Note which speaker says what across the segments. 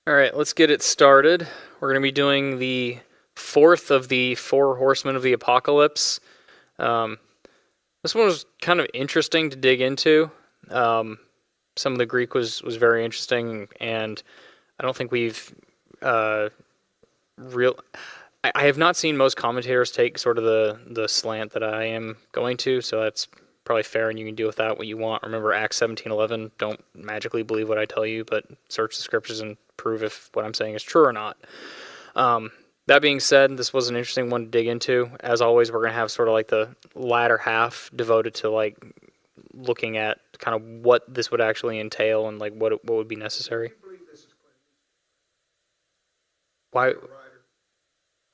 Speaker 1: All right, let's get it started. We're going to be doing the fourth of the four horsemen of the apocalypse. Um, this one was kind of interesting to dig into. Um, some of the Greek was very interesting, and I don't think we've uh, real. I have not seen most commentators take sort of the slant that I am going to, so that's probably fair, and you can deal with that what you want. Remember Acts 17:11. Don't magically believe what I tell you, but search the scriptures and prove if what I'm saying is true or not. That being said, this was an interesting one to dig into. As always, we're going to have sort of like the latter half devoted to like looking at kind of what this would actually entail and like what would be necessary. Why?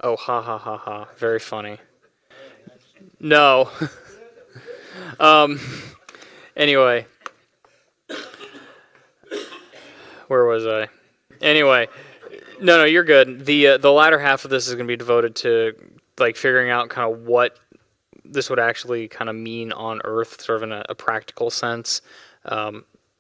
Speaker 1: Oh, ha ha ha ha! Very funny. No. um. Anyway, where was I? Anyway, no, you're good. The latter half of this is going to be devoted to like figuring out kind of what this would actually kind of mean on Earth, sort of in a practical sense. A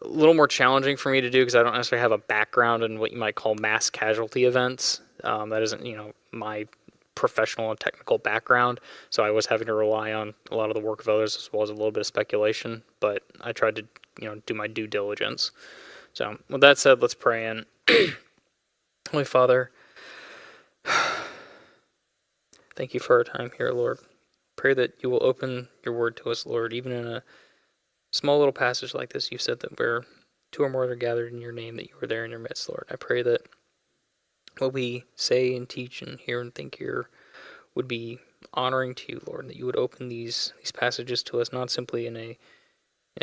Speaker 1: little more challenging for me to do because I don't necessarily have a background in what you might call mass casualty events. That isn't, my professional and technical background, so I was having to rely on a lot of the work of others as well as a little bit of speculation. But I tried to, do my due diligence. So with that said, let's pray in. Holy Father, thank you for our time here, Lord. Pray that you will open your word to us, Lord, even in a small little passage like this. You said that where two or more are gathered in your name, that you are there in your midst, Lord. I pray that what we say and teach and hear and think here would be honoring to you, Lord, and that you would open these passages to us, not simply in a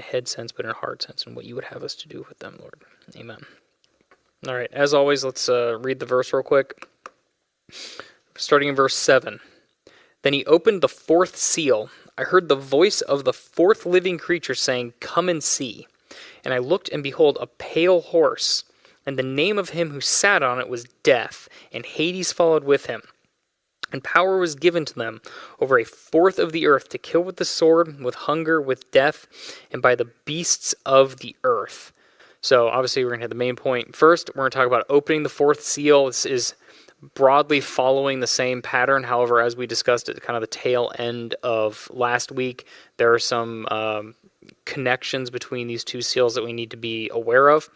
Speaker 1: head sense, but in a heart sense, and what you would have us to do with them, Lord. Amen. All right, as always, let's read the verse real quick. Starting in verse 7. Then he opened the fourth seal. I heard the voice of the fourth living creature saying, "Come and see." And I looked, and behold, a pale horse. And the name of him who sat on it was Death, and Hades followed with him. And power was given to them over a fourth of the earth to kill with the sword, with hunger, with death, and by the beasts of the earth. So obviously we're going to have the main point first. We're going to talk about opening the fourth seal. This is broadly following the same pattern. However, as we discussed at kind of the tail end of last week, there are some connections between these two seals that we need to be aware of.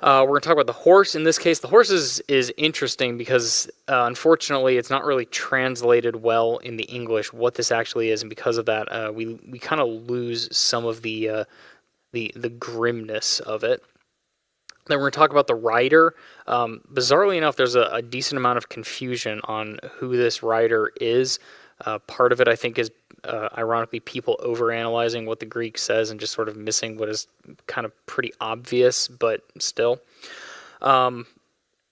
Speaker 1: We're going to talk about the horse. In this case, the horse is interesting because, unfortunately, it's not really translated well in the English what this actually is, and because of that, we kind of lose some of the grimness of it. Then we're going to talk about the rider. Bizarrely enough, there's a decent amount of confusion on who this rider is. Part of it, I think, is ironically people overanalyzing what the Greek says and just sort of missing what is kind of pretty obvious, but still. Then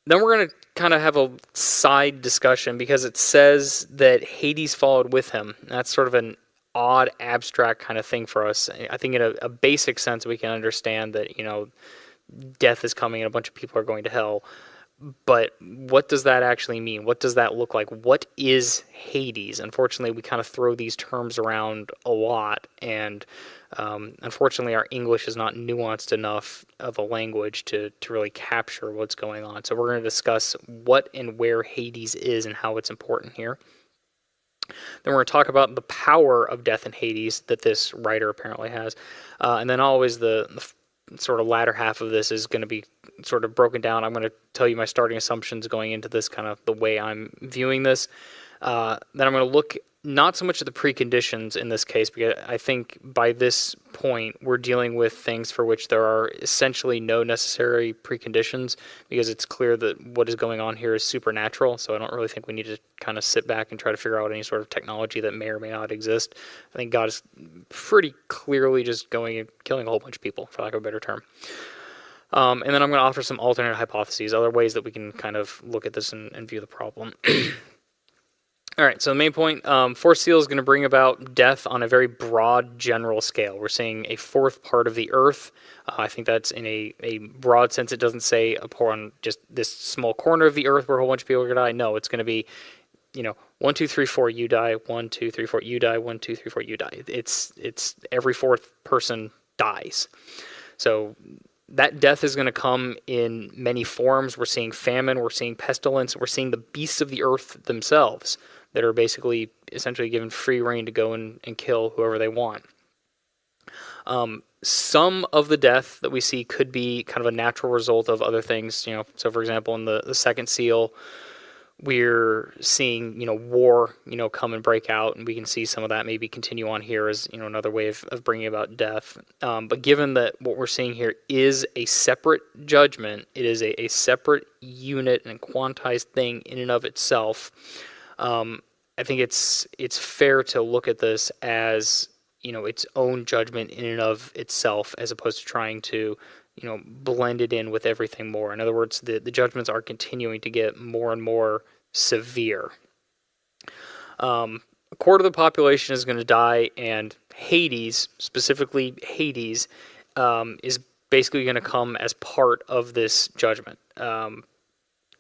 Speaker 1: we're going to kind of have a side discussion because it says that Hades followed with him. That's sort of an odd, abstract kind of thing for us. I think in a basic sense we can understand that, death is coming and a bunch of people are going to hell. But what does that actually mean? What does that look like? What is Hades? Unfortunately, we kind of throw these terms around a lot, and unfortunately, our English is not nuanced enough of a language to really capture what's going on. So we're going to discuss what and where Hades is and how it's important here. Then we're going to talk about the power of death and Hades that this writer apparently has. And then always the sort of latter half of this is going to be sort of broken down. I'm going to tell you my starting assumptions going into this, kind of the way I'm viewing this. Then I'm going to look not so much at the preconditions in this case, because I think by this point we're dealing with things for which there are essentially no necessary preconditions, because it's clear that what is going on here is supernatural. So I don't really think we need to kind of sit back and try to figure out any sort of technology that may or may not exist. I think God is pretty clearly just going and killing a whole bunch of people, for lack of a better term. And then I'm going to offer some alternate hypotheses, other ways that we can kind of look at this and view the problem. All right, so the main point, fourth seal is going to bring about death on a very broad general scale. We're seeing a fourth part of the earth. I think that's in a broad sense. It doesn't say upon just this small corner of the earth where a whole bunch of people are going to die. No, it's going to be, 1, 2, 3, 4, you die. 1, 2, 3, 4, you die. 1, 2, 3, 4, you die. It's every fourth person dies. So that death is going to come in many forms. We're seeing famine. We're seeing pestilence. We're seeing the beasts of the earth themselves that are basically essentially given free rein to go and kill whoever they want. Some of the death that we see could be kind of a natural result of other things. So for example, in the second seal, we're seeing, war, come and break out, and we can see some of that maybe continue on here as, another way of bringing about death. But given that what we're seeing here is a separate judgment, it is a separate unit and quantized thing in and of itself, I think it's fair to look at this as, its own judgment in and of itself, as opposed to trying to, blend it in with everything more. In other words, the judgments are continuing to get more and more severe. A quarter of the population is going to die, and Hades, specifically Hades, is basically going to come as part of this judgment.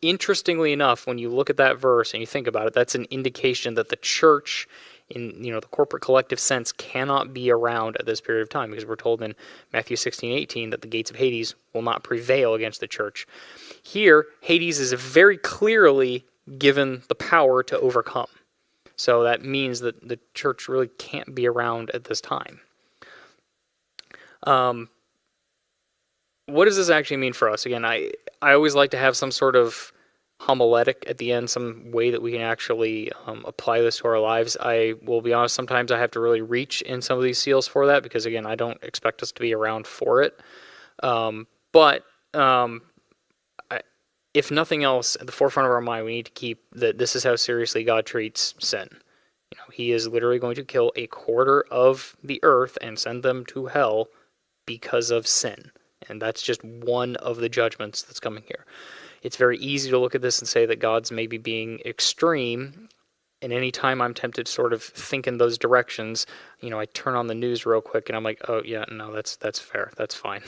Speaker 1: Interestingly enough, when you look at that verse and you think about it, that's an indication that the church, in the corporate collective sense, cannot be around at this period of time, because we're told in Matthew 16:18 that the gates of Hades will not prevail against the church. Here, Hades is very clearly given the power to overcome. So that means that the church really can't be around at this time. What does this actually mean for us? Again, I always like to have some sort of homiletic at the end, some way that we can actually apply this to our lives. I will be honest, sometimes I have to really reach in some of these seals for that, because again, I don't expect us to be around for it. If nothing else, at the forefront of our mind, we need to keep that this is how seriously God treats sin. He is literally going to kill a quarter of the earth and send them to hell because of sin. And that's just one of the judgments that's coming here. It's very easy to look at this and say that God's maybe being extreme, and any time I'm tempted to sort of think in those directions, I turn on the news real quick and I'm like, oh yeah, no, that's fair, that's fine.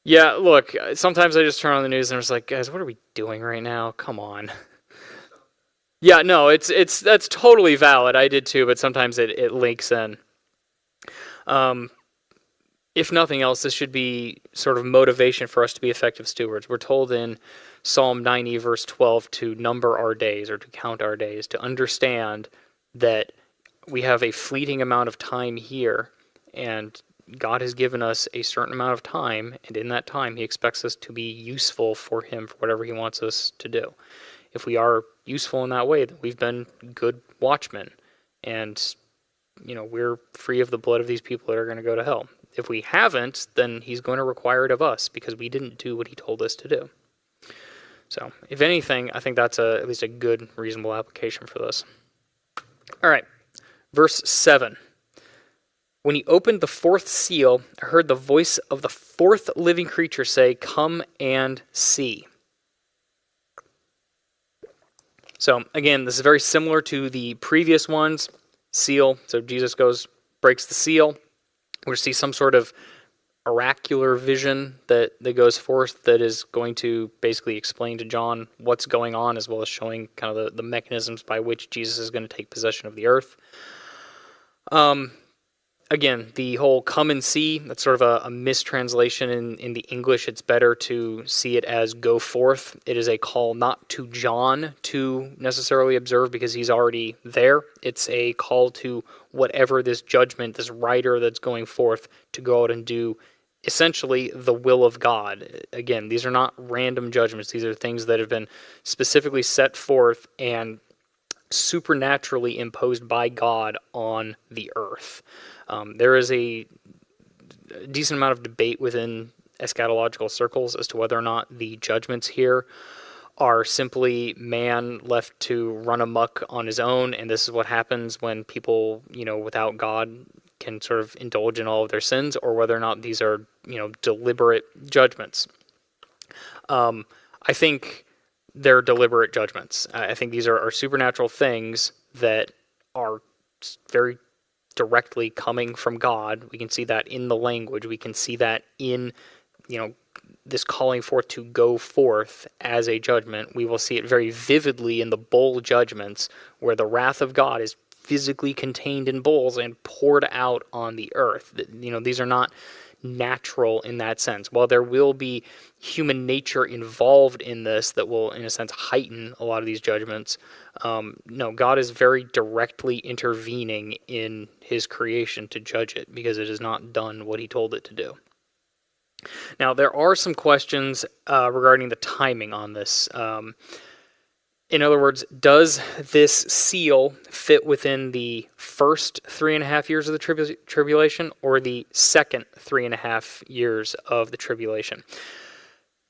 Speaker 1: Yeah, look, sometimes I just turn on the news and I'm just like, guys, what are we doing right now? Come on. Yeah, no, that's totally valid. I did too, but sometimes it leaks in. If nothing else, this should be sort of motivation for us to be effective stewards. We're told in Psalm 90, verse 12, to number our days, or to count our days, to understand that we have a fleeting amount of time here, and God has given us a certain amount of time, and in that time, He expects us to be useful for Him for whatever He wants us to do. If we are useful in that way, then we've been good watchmen, and we're free of the blood of these people that are going to go to hell. If we haven't, then He's going to require it of us because we didn't do what He told us to do. So, if anything, I think that's at least a good, reasonable application for this. All right, verse 7. When He opened the fourth seal, I heard the voice of the fourth living creature say, "Come and see." So, again, this is very similar to the previous ones. Seal, so Jesus breaks the seal. We see some sort of oracular vision that goes forth that is going to basically explain to John what's going on, as well as showing kind of the mechanisms by which Jesus is going to take possession of the earth. Again, the whole "come and see," that's sort of a mistranslation in the English. It's better to see it as "go forth." It is a call not to John to necessarily observe because he's already there. It's a call to whatever this judgment, this rider that's going forth, to go out and do essentially the will of God. Again, these are not random judgments. These are things that have been specifically set forth and supernaturally imposed by God on the earth. There is a decent amount of debate within eschatological circles as to whether or not the judgments here are simply man left to run amok on his own, and this is what happens when people, without God, can sort of indulge in all of their sins, or whether or not these are, deliberate judgments. I think they're deliberate judgments. I think these are supernatural things that are very directly coming from God. We can see that in the language. We can see that in, this calling forth to go forth as a judgment. We will see it very vividly in the bowl judgments, where the wrath of God is physically contained in bowls and poured out on the earth. These are not natural in that sense. While there will be human nature involved in this that will, in a sense, heighten a lot of these judgments, no, God is very directly intervening in his creation to judge it, because it has not done what he told it to do. Now, there are some questions regarding the timing on this. In other words, does this seal fit within the first 3.5 years of the tribulation, or the second 3.5 years of the tribulation?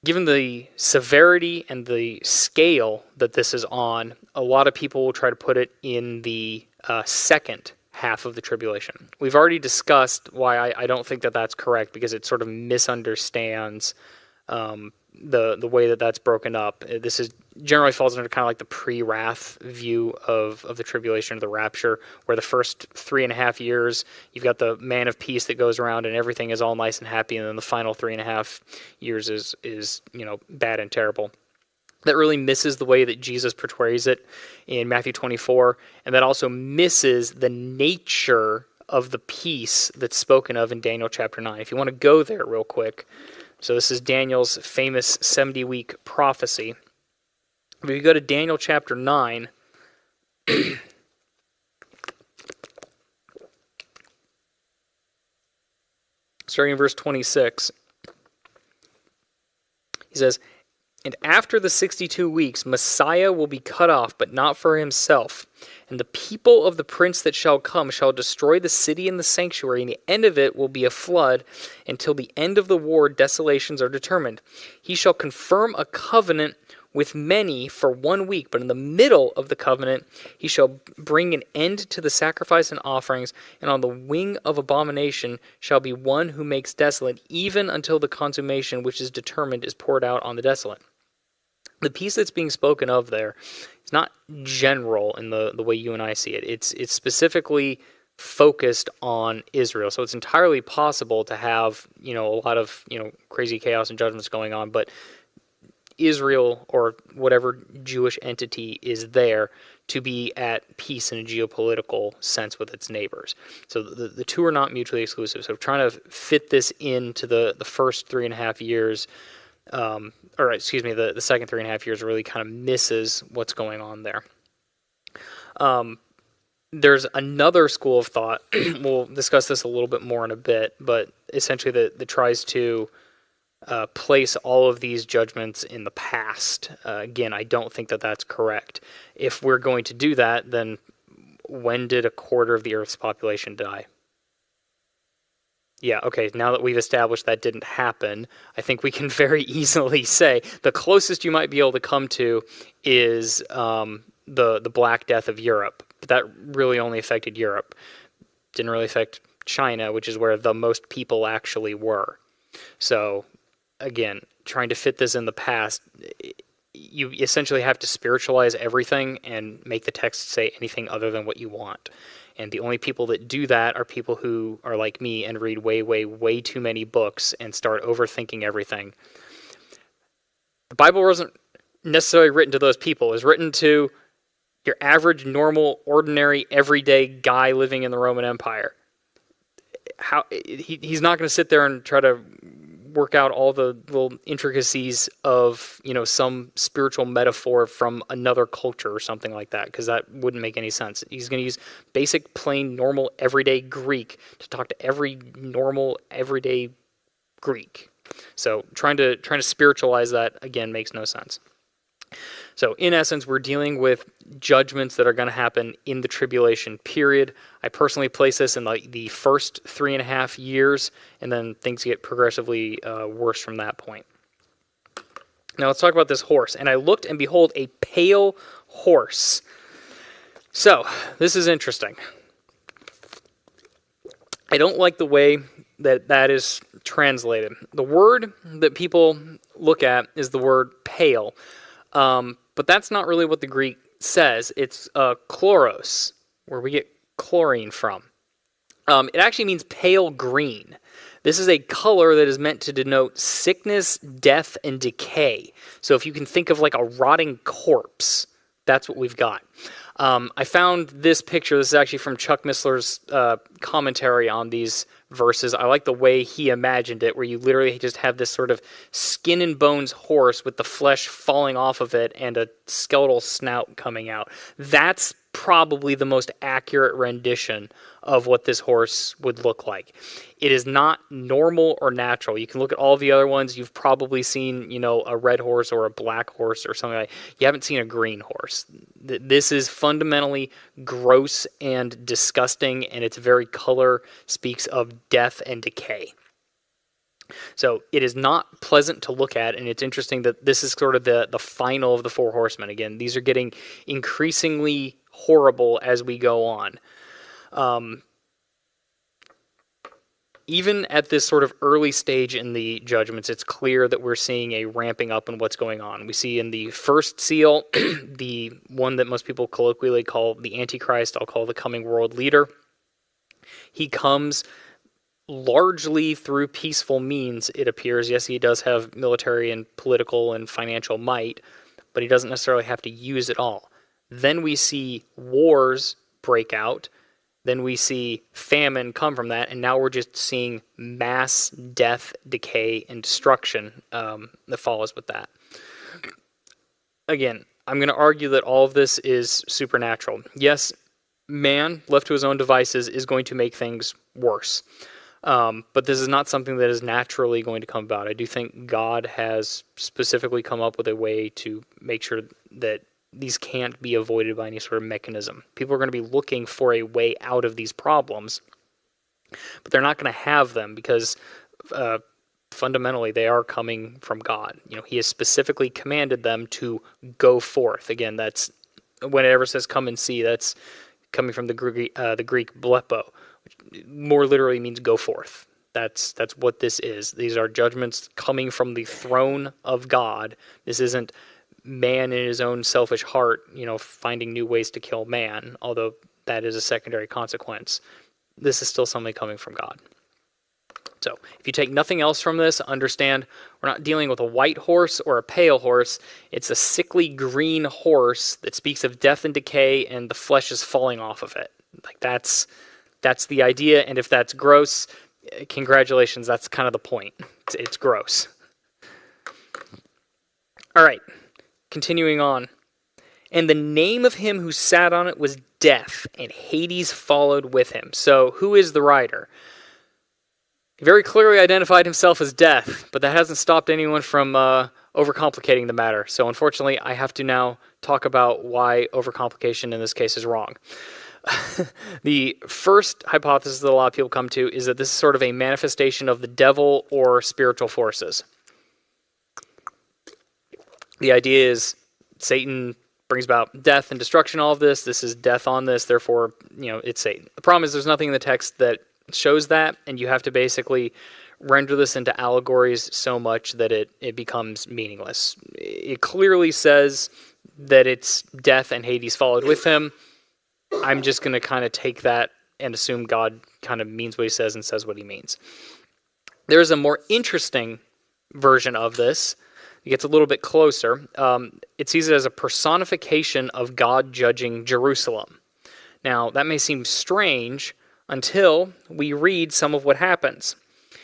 Speaker 1: Given the severity and the scale that this is on, a lot of people will try to put it in the second half of the tribulation. We've already discussed why I don't think that that's correct, because it sort of misunderstands the way that that's broken up. This is generally falls under kind of like the pre-wrath view of the tribulation or the rapture, where the first 3.5 years, you've got the man of peace that goes around and everything is all nice and happy, and then the final 3.5 years is bad and terrible. That really misses the way that Jesus portrays it in Matthew 24, and that also misses the nature of the peace that's spoken of in Daniel chapter 9. If you want to go there real quick. So this is Daniel's famous 70-week prophecy. If you go to Daniel chapter 9, starting in verse 26, he says, "And after the 62 weeks, Messiah will be cut off, but not for himself. And the people of the prince that shall come shall destroy the city and the sanctuary, and the end of it will be a flood. Until the end of the war, desolations are determined. He shall confirm a covenant with many for 1 week, but in the middle of the covenant he shall bring an end to the sacrifice and offerings, and on the wing of abomination shall be one who makes desolate, even until the consummation which is determined is poured out on the desolate." The peace that's being spoken of there is not general in the way you and I see it. It's specifically focused on Israel. So it's entirely possible to have, a lot of, crazy chaos and judgments going on, but Israel, or whatever Jewish entity is there, to be at peace in a geopolitical sense with its neighbors. So the two are not mutually exclusive. So trying to fit this into the first 3.5 years, the second 3.5 years really kind of misses what's going on there. There's another school of thought, we'll discuss this a little bit more in a bit, but essentially that tries to place all of these judgments in the past. Again, I don't think that that's correct. If we're going to do that, then when did 1/4 of the Earth's population die? Yeah, okay, now that we've established that didn't happen, I think we can very easily say the closest you might be able to come to is the Black Death of Europe. But that really only affected Europe. Didn't really affect China, which is where the most people actually were. So, again, trying to fit this in the past, you essentially have to spiritualize everything and make the text say anything other than what you want. And the only people that do that are people who are like me and read way, way, way too many books and start overthinking everything. The Bible wasn't necessarily written to those people. It was written to your average, normal, ordinary, everyday guy living in the Roman Empire. He's not going to sit there and try to work out all the little intricacies of, some spiritual metaphor from another culture or something like that, because that wouldn't make any sense. He's going to use basic, plain, normal, everyday Greek to talk to every normal, everyday Greek. So trying to spiritualize that, again, makes no sense. So in essence, we're dealing with judgments that are going to happen in the tribulation period. I personally place this in the first 3.5 years, and then things get progressively worse from that point. Now let's talk about this horse. "And I looked, and behold, a pale horse." So this is interesting. I don't like the way that is translated. The word that people look at is the word pale. But that's not really what the Greek says. It's chloros, where we get chlorine from. It actually means pale green. This is a color that is meant to denote sickness, death, and decay. So if you can think of like a rotting corpse, that's what we've got. I found this picture. This is actually from Chuck Missler's commentary on these verses. I like the way he imagined it, where you literally just have this sort of skin and bones horse with the flesh falling off of it and a skeletal snout coming out. That's probably the most accurate rendition of what this horse would look like. It is not normal or natural. You can look at all the other ones. You've probably seen, a red horse or a black horse or something like that. You haven't seen a green horse. This is fundamentally gross and disgusting, and its very color speaks of death and decay. So it is not pleasant to look at, and it's interesting that this is sort of the final of the four horsemen. Again, these are getting increasingly horrible as we go on. Even at this sort of early stage in the judgments, it's clear that we're seeing a ramping up in what's going on. We see in the first seal, the one that most people colloquially call the Antichrist, I'll call the coming world leader. He comes largely through peaceful means, it appears. Yes, he does have military and political and financial might, but he doesn't necessarily have to use it all. Then we see wars break out. Then we see famine come from that, and now we're just seeing mass death, decay, and destruction that follows with that. Again, I'm going to argue that all of this is supernatural. Yes, man, left to his own devices, is going to make things worse. But this is not something that is naturally going to come about. I do think God has specifically come up with a way to make sure that these can't be avoided by any sort of mechanism. People are going to be looking for a way out of these problems, but they're not going to have them because fundamentally they are coming from God. He has specifically commanded them to go forth. Again, that's when it ever says come and see, that's coming from the Greek blepo, which more literally means go forth. That's what this is. These are judgments coming from the throne of God. This isn't man in his own selfish heart, finding new ways to kill man, although that is a secondary consequence. This is still something coming from God. So, if you take nothing else from this, understand we're not dealing with a white horse or a pale horse. It's a sickly green horse that speaks of death and decay, and the flesh is falling off of it. Like that's the idea, and if that's gross, congratulations, that's kind of the point. It's gross. All right. Continuing on. And the name of him who sat on it was Death, and Hades followed with him. So, who is the rider? He very clearly identified himself as Death, but that hasn't stopped anyone from overcomplicating the matter. So, unfortunately, I have to now talk about why overcomplication in this case is wrong. The first hypothesis that a lot of people come to is that this is sort of a manifestation of the devil or spiritual forces. The idea is Satan brings about death and destruction, all of this. This is death on this, therefore, it's Satan. The problem is there's nothing in the text that shows that, and you have to basically render this into allegories so much that it becomes meaningless. It clearly says that it's death and Hades followed with him. I'm just going to kind of take that and assume God kind of means what he says and says what he means. There's a more interesting version of this. It gets a little bit closer. It sees it as a personification of God judging Jerusalem. Now, that may seem strange until we read some of what happens.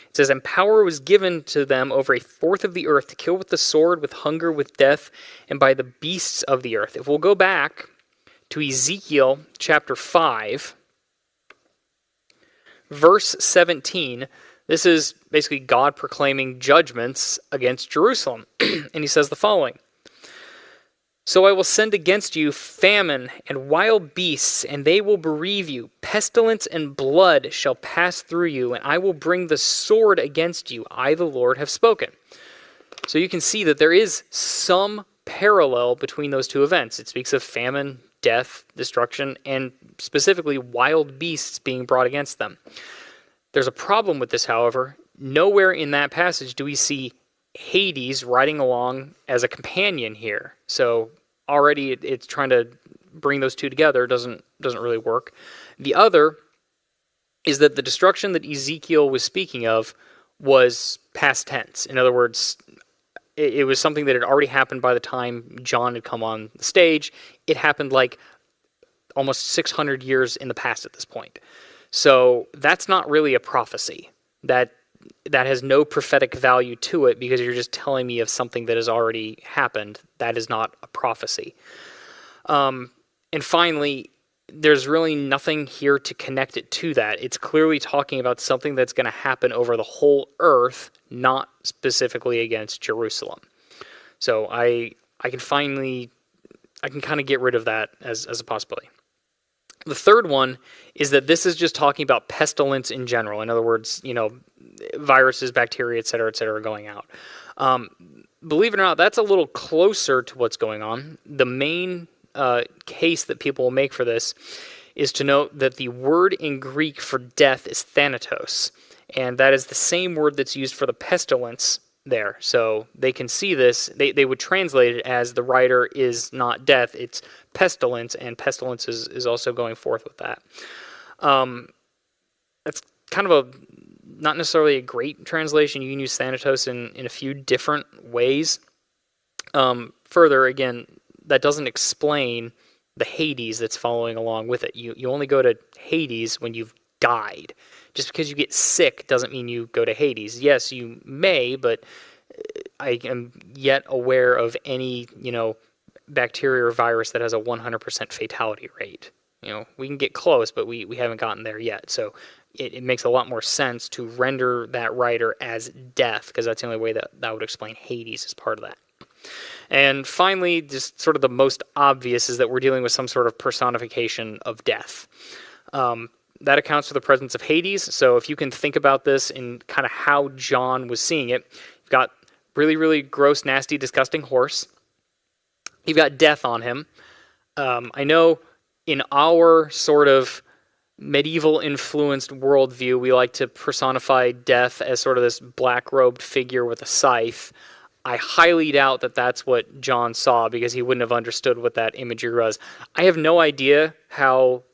Speaker 1: It says, and power was given to them over a fourth of the earth to kill with the sword, with hunger, with death, and by the beasts of the earth. If we'll go back to Ezekiel chapter 5, verse 17, this is basically God proclaiming judgments against Jerusalem. And he says the following. So I will send against you famine and wild beasts, and they will bereave you. Pestilence and blood shall pass through you, and I will bring the sword against you. I, the Lord, have spoken. So you can see that there is some parallel between those two events. It speaks of famine, death, destruction, and specifically wild beasts being brought against them. There's a problem with this, however. Nowhere in that passage do we see Hades riding along as a companion here. So already it's trying to bring those two together doesn't really work. The other is that the destruction that Ezekiel was speaking of was past tense. In other words, it was something that had already happened by the time John had come on the stage. It happened like almost 600 years in the past at this point. So that's not really a prophecy. That has no prophetic value to it because you're just telling me of something that has already happened. That is not a prophecy. And finally, there's really nothing here to connect it to that. It's clearly talking about something that's going to happen over the whole earth, not specifically against Jerusalem. So I can kind of get rid of that as a possibility. The third one is that this is just talking about pestilence in general. In other words, viruses, bacteria, et cetera, going out. Believe it or not, that's a little closer to what's going on. The main case that people will make for this is to note that the word in Greek for death is thanatos, and that is the same word that's used for the pestilence there. So they can see this. They would translate it as the writer is not death, it's pestilence, and pestilence is also going forth with that. That's kind of not necessarily a great translation. You can use thanatos in a few different ways. Further, again, that doesn't explain the Hades that's following along with it. You only go to Hades when you've died. Just because you get sick doesn't mean you go to Hades. Yes, you may, but I am yet aware of any, bacteria or virus that has a 100% fatality rate. We can get close, but we haven't gotten there yet. So it makes a lot more sense to render that writer as death, because that's the only way that would explain Hades as part of that. And finally, just sort of the most obvious is that we're dealing with some sort of personification of death. That accounts for the presence of Hades. So if you can think about this in kind of how John was seeing it, you've got really, really gross, nasty, disgusting horse. You've got death on him. I know in our sort of medieval-influenced worldview, we like to personify death as sort of this black-robed figure with a scythe. I highly doubt that that's what John saw, because he wouldn't have understood what that imagery was. I have no idea how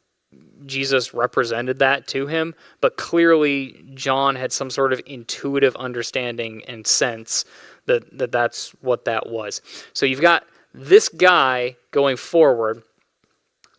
Speaker 1: Jesus represented that to him, but clearly John had some sort of intuitive understanding and sense that that's what that was. So you've got this guy going forward,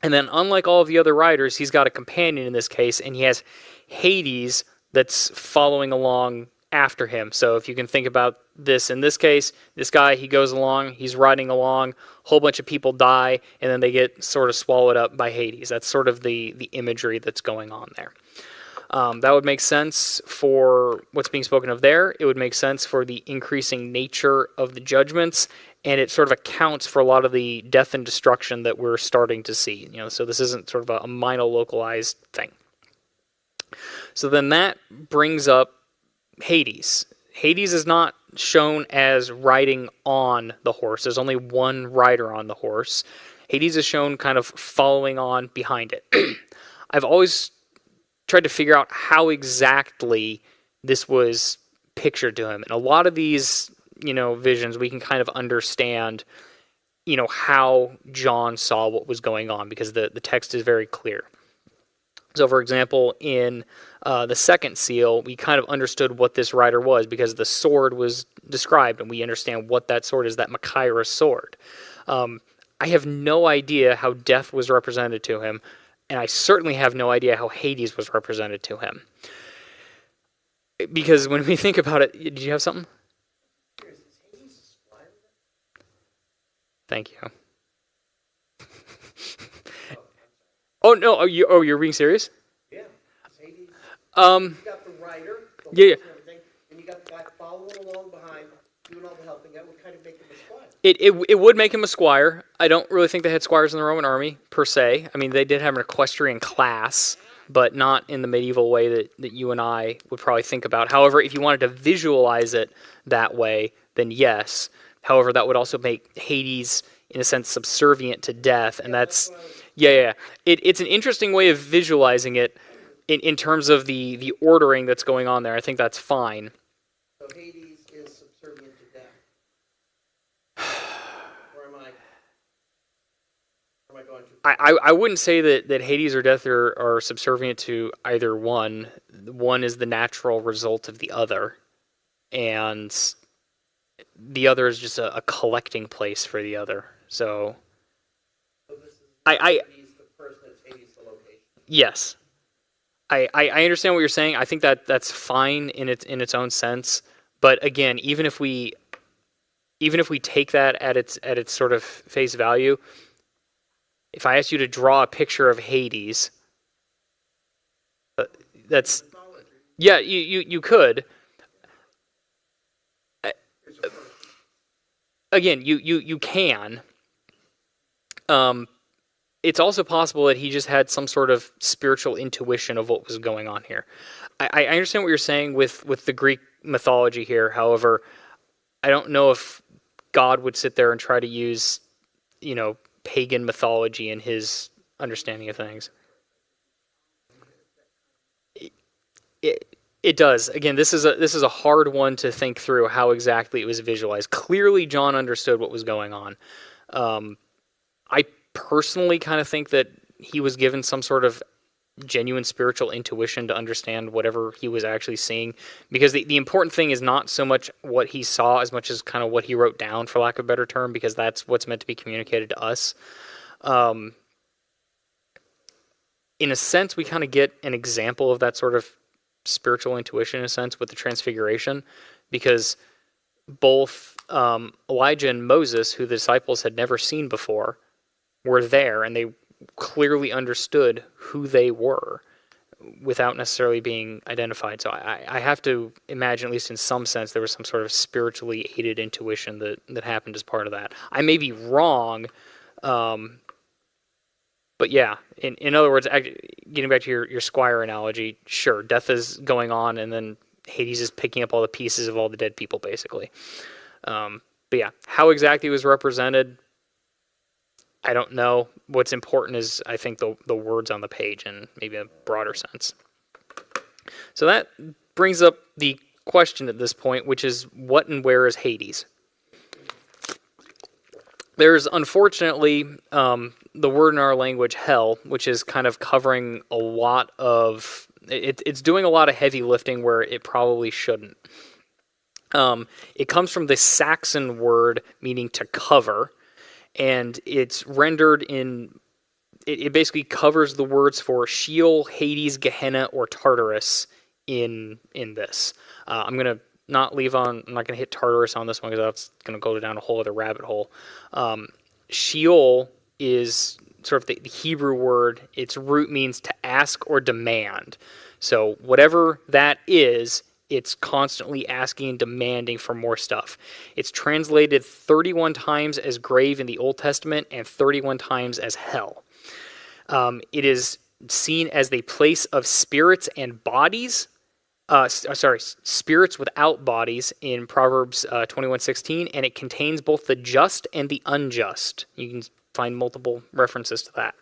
Speaker 1: and then unlike all of the other writers, he's got a companion in this case, and he has Hades that's following along after him. So if you can think about this in this case, this guy, he goes along, he's riding along, a whole bunch of people die, and then they get sort of swallowed up by Hades. That's sort of the imagery that's going on there. That would make sense for what's being spoken of there. It would make sense for the increasing nature of the judgments, and it sort of accounts for a lot of the death and destruction that we're starting to see. So this isn't sort of a minor localized thing. So then that brings up Hades. Hades is not shown as riding on the horse. There's only one rider on the horse. Hades is shown kind of following on behind it. I've always tried to figure out how exactly this was pictured to him. And a lot of these, visions, we can kind of understand, how John saw what was going on, because the text is very clear. So, for example, in the second seal, we kind of understood what this rider was because the sword was described, and we understand what that sword is, that Machaira sword. I have no idea how death was represented to him, and I certainly have no idea how Hades was represented to him. Because when we think about it, did you have something? Thank you. Oh no! You're being serious?
Speaker 2: Yeah. Hades. You got the rider, the
Speaker 1: yeah,
Speaker 2: and everything, and you got the guy following along behind, doing all the helping. That would kind of make him a squire.
Speaker 1: It would make him a squire. I don't really think they had squires in the Roman army per se. I mean, they did have an equestrian class, but not in the medieval way that you and I would probably think about. However, if you wanted to visualize it that way, then yes. However, that would also make Hades, in a sense, subservient to death, and that's. Yeah. It's an interesting way of visualizing it in terms of the ordering that's going on there. I think that's fine.
Speaker 2: So Hades is subservient to
Speaker 1: I wouldn't say that Hades or death are subservient to either one. One is the natural result of the other, and the other is just a collecting place for the other. So
Speaker 2: So this is
Speaker 1: I
Speaker 2: Hades, the person, and Hades, the location.
Speaker 1: yes, I understand what you're saying. I think that's fine in its own sense. But again, even if we take that at its sort of face value, if I ask you to draw a picture of Hades, that's
Speaker 2: Mythology.
Speaker 1: yeah, you could.
Speaker 2: It's a person.
Speaker 1: Again, you can. It's also possible that he just had some sort of spiritual intuition of what was going on here. I understand what you're saying with the Greek mythology here. However, I don't know if God would sit there and try to use, pagan mythology in his understanding of things. It does. Again, this is a hard one to think through how exactly it was visualized. Clearly, John understood what was going on. I personally kind of think that he was given some sort of genuine spiritual intuition to understand whatever he was actually seeing, because the important thing is not so much what he saw as much as kind of what he wrote down, for lack of a better term, because that's what's meant to be communicated to us. In a sense, we kind of get an example of that sort of spiritual intuition in a sense with the transfiguration, because both Elijah and Moses, who the disciples had never seen before, were there, and they clearly understood who they were without necessarily being identified. So I have to imagine, at least in some sense, there was some sort of spiritually aided intuition that happened as part of that. I may be wrong, but yeah, in other words, getting back to your Squire analogy, sure, death is going on, and then Hades is picking up all the pieces of all the dead people, basically. But yeah, how exactly it was represented, I don't know. What's important is, I think, the words on the page in maybe a broader sense. So that brings up the question at this point, which is, what and where is Hades? There's, unfortunately, the word in our language, hell, which is kind of covering a lot of... It's doing a lot of heavy lifting where it probably shouldn't. It comes from the Saxon word meaning to cover, and it's rendered in... It basically covers the words for Sheol, Hades, Gehenna, or Tartarus in this. I'm going to not leave on... I'm not going to hit Tartarus on this one because that's going to go down a whole other rabbit hole. Sheol is sort of the Hebrew word. Its root means to ask or demand. So whatever that is, it's constantly asking and demanding for more stuff. It's translated 31 times as grave in the Old Testament and 31 times as hell. It is seen as the place of spirits and bodies. Spirits without bodies in Proverbs 21:16, and it contains both the just and the unjust. You can find multiple references to that.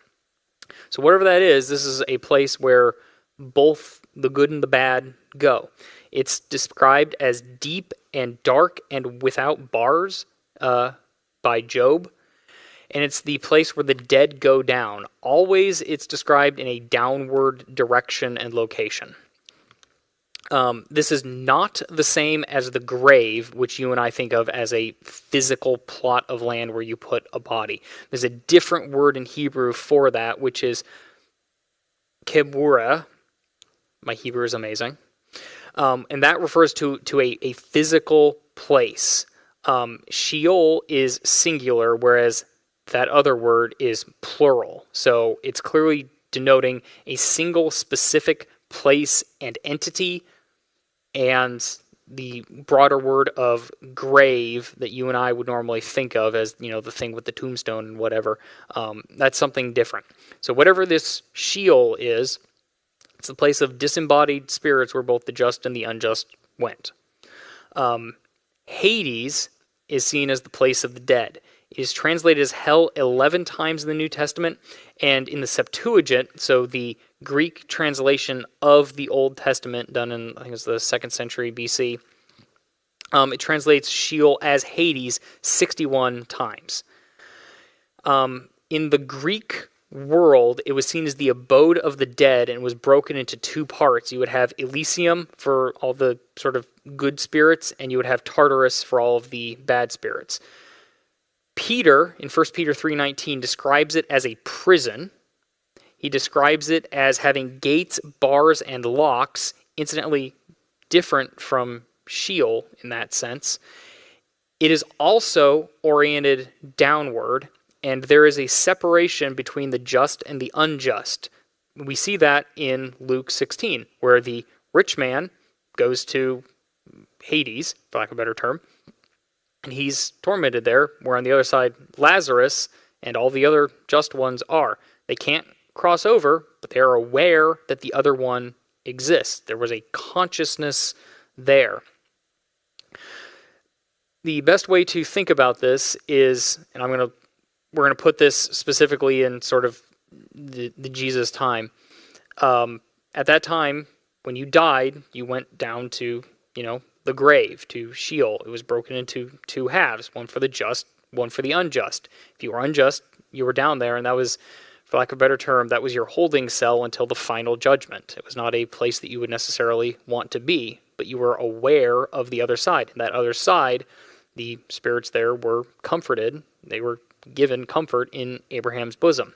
Speaker 1: So whatever that is, this is a place where both the good and the bad go. It's described as deep and dark and without bars by Job. And it's the place where the dead go down. Always it's described in a downward direction and location. This is not the same as the grave, which you and I think of as a physical plot of land where you put a body. There's a different word in Hebrew for that, which is kebura. My Hebrew is amazing. And that refers to a physical place. Sheol is singular, whereas that other word is plural. So it's clearly denoting a single specific place and entity, and the broader word of grave that you and I would normally think of as, the thing with the tombstone and whatever, that's something different. So whatever this Sheol is, it's the place of disembodied spirits where both the just and the unjust went. Hades is seen as the place of the dead. It is translated as hell 11 times in the New Testament, and in the Septuagint, so the Greek translation of the Old Testament done in, I think it's the 2nd century BC, it translates Sheol as Hades 61 times. In the Greek world, it was seen as the abode of the dead and was broken into two parts. You would have Elysium for all the sort of good spirits, and you would have Tartarus for all of the bad spirits. Peter, in 1 Peter 3:19, describes it as a prison. He describes it as having gates, bars, and locks, incidentally different from Sheol in that sense. It is also oriented downward, and there is a separation between the just and the unjust. We see that in Luke 16, where the rich man goes to Hades, for lack of a better term, and he's tormented there, where on the other side, Lazarus and all the other just ones are. They can't cross over, but they are aware that the other one exists. There was a consciousness there. The best way to think about this is, and we're gonna put this specifically in sort of the Jesus time. At that time, when you died, you went down to, the grave, to Sheol. It was broken into two halves, one for the just, one for the unjust. If you were unjust, you were down there, and that was, for lack of a better term, that was your holding cell until the final judgment. It was not a place that you would necessarily want to be, but you were aware of the other side. And that other side, the spirits there were comforted. They were given comfort in Abraham's bosom.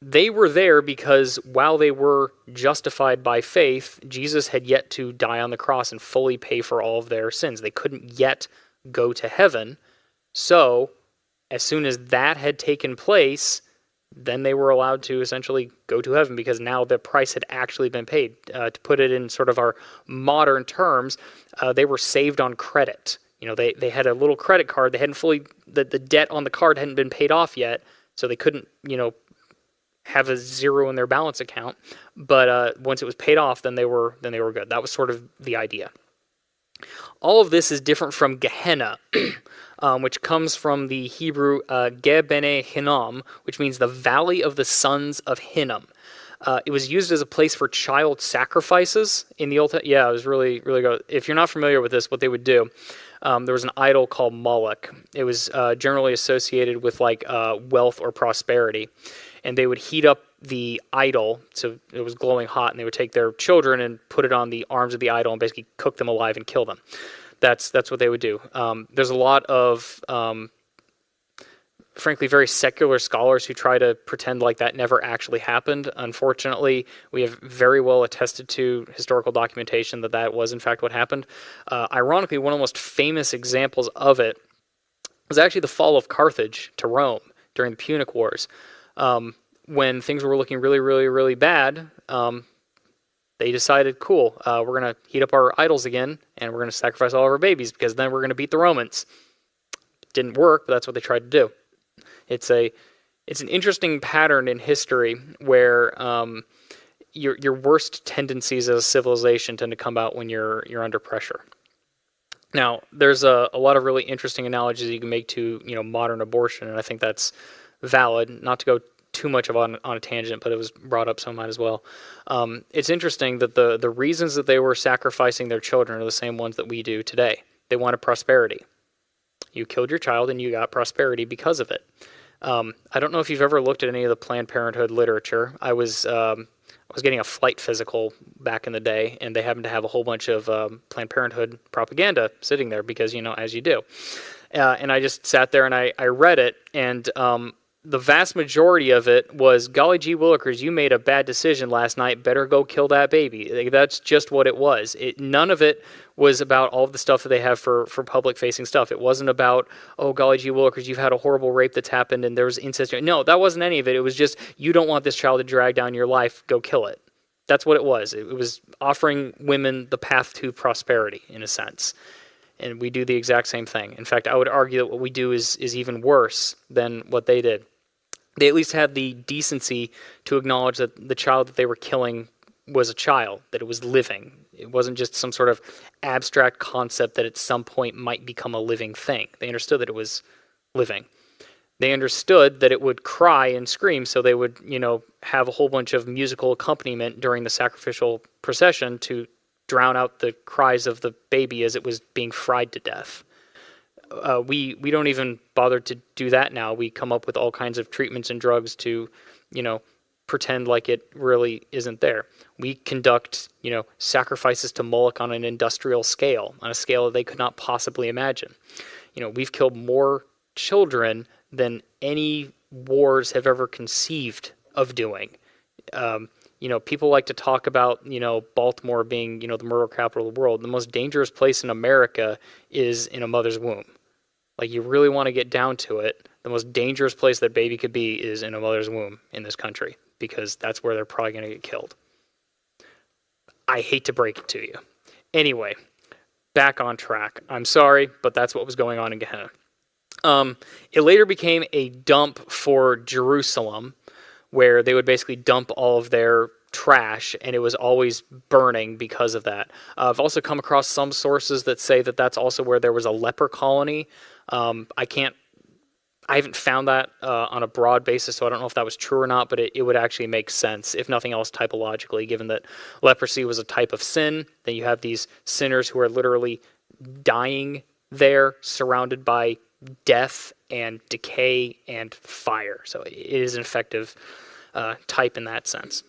Speaker 1: They were there because while they were justified by faith, Jesus had yet to die on the cross and fully pay for all of their sins. They couldn't yet go to heaven. So, as soon as that had taken place, then they were allowed to essentially go to heaven because now the price had actually been paid. To put it in sort of our modern terms, they were saved on credit. They had a little credit card. They hadn't fully, the debt on the card hadn't been paid off yet, so they couldn't, have a zero in their balance account. But once it was paid off, then they were good. That was sort of the idea. All of this is different from Gehenna, which comes from the Hebrew Ge Bene Hinnom, which means the valley of the sons of Hinnom. It was used as a place for child sacrifices in the Old Testament. Yeah, it was really, really good. If you're not familiar with this, what they would do, there was an idol called Moloch. It was generally associated with wealth or prosperity. And they would heat up the idol, so it was glowing hot, and they would take their children and put it on the arms of the idol and basically cook them alive and kill them. That's what they would do. There's a lot of, frankly, very secular scholars who try to pretend like that never actually happened. Unfortunately, we have very well attested to historical documentation that was in fact what happened. Ironically, one of the most famous examples of it was actually the fall of Carthage to Rome during the Punic Wars. When things were looking really, really, really bad, they decided, cool, we're going to heat up our idols again, and we're going to sacrifice all of our babies, because then we're going to beat the Romans. It didn't work, but that's what they tried to do. It's an interesting pattern in history where your worst tendencies as a civilization tend to come out when you're under pressure. Now, there's a lot of really interesting analogies you can make to modern abortion, and I think that's valid. Not to go too much on a tangent, but it was brought up, so I might as well. It's interesting that the reasons that they were sacrificing their children are the same ones that we do today. They wanted prosperity. You killed your child and you got prosperity because of it. I don't know if you've ever looked at any of the Planned Parenthood literature. I was getting a flight physical back in the day, and they happened to have a whole bunch of Planned Parenthood propaganda sitting there because, as you do. And I just sat there and I read it, and the vast majority of it was, golly gee willikers, you made a bad decision last night, better go kill that baby. That's just what it was. None of it was about all of the stuff that they have for public-facing stuff. It wasn't about, oh, golly gee willikers, you've had a horrible rape that's happened and there was incest. No, that wasn't any of it. It was just, you don't want this child to drag down your life, go kill it. That's what it was. It was offering women the path to prosperity, in a sense. And we do the exact same thing. In fact, I would argue that what we do is even worse than what they did. They at least had the decency to acknowledge that the child that they were killing was a child, that it was living. It wasn't just some sort of abstract concept that at some point might become a living thing. They understood that it was living. They understood that it would cry and scream, so they would, have a whole bunch of musical accompaniment during the sacrificial procession to drown out the cries of the baby as it was being fried to death. we don't even bother to do that now. We come up with all kinds of treatments and drugs to, pretend like it really isn't there. We conduct, sacrifices to Moloch on an industrial scale, on a scale that they could not possibly imagine. We've killed more children than any wars have ever conceived of doing. People like to talk about, Baltimore being, the murder capital of the world. The most dangerous place in America is in a mother's womb. Like, you really want to get down to it, the most dangerous place that baby could be is in a mother's womb in this country, because that's where they're probably going to get killed. I hate to break it to you. Anyway, back on track. I'm sorry, but that's what was going on in Gehenna. It later became a dump for Jerusalem, where they would basically dump all of their trash, and it was always burning because of that. I've also come across some sources that say that that's also where there was a leper colony. I haven't found that on a broad basis, so I don't know if that was true or not, but it would actually make sense, if nothing else typologically, given that leprosy was a type of sin. Then you have these sinners who are literally dying there, surrounded by death and decay and fire. So it is an effective type in that sense.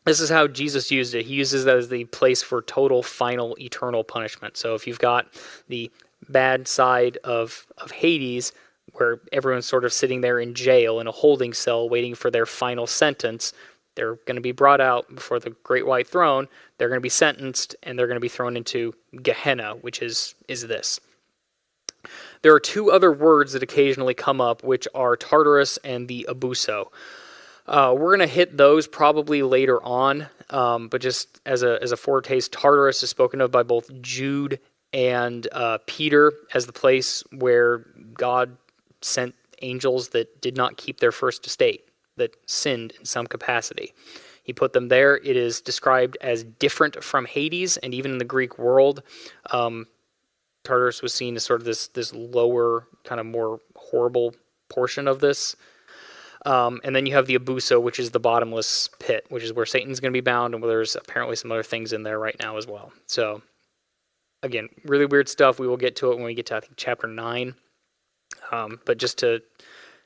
Speaker 1: This is how Jesus used it. He uses that as the place for total, final, eternal punishment. So if you've got the bad side of Hades, where everyone's sort of sitting there in jail in a holding cell waiting for their final sentence, they're going to be brought out before the great white throne, they're going to be sentenced, and they're going to be thrown into Gehenna, which is this. There are two other words that occasionally come up, which are Tartarus and the Abuso. We're going to hit those probably later on, but just as a foretaste, Tartarus is spoken of by both Jude and Peter as the place where God sent angels that did not keep their first estate, that sinned in some capacity. He put them there. It is described as different from Hades, and even in the Greek world, Tartarus was seen as sort of this lower, kind of more horrible portion of this. And then you have the Abuso, which is the bottomless pit, which is where Satan's going to be bound, and where there's apparently some other things in there right now as well. So, again, really weird stuff. We will get to it when we get to, I think, chapter 9. But just to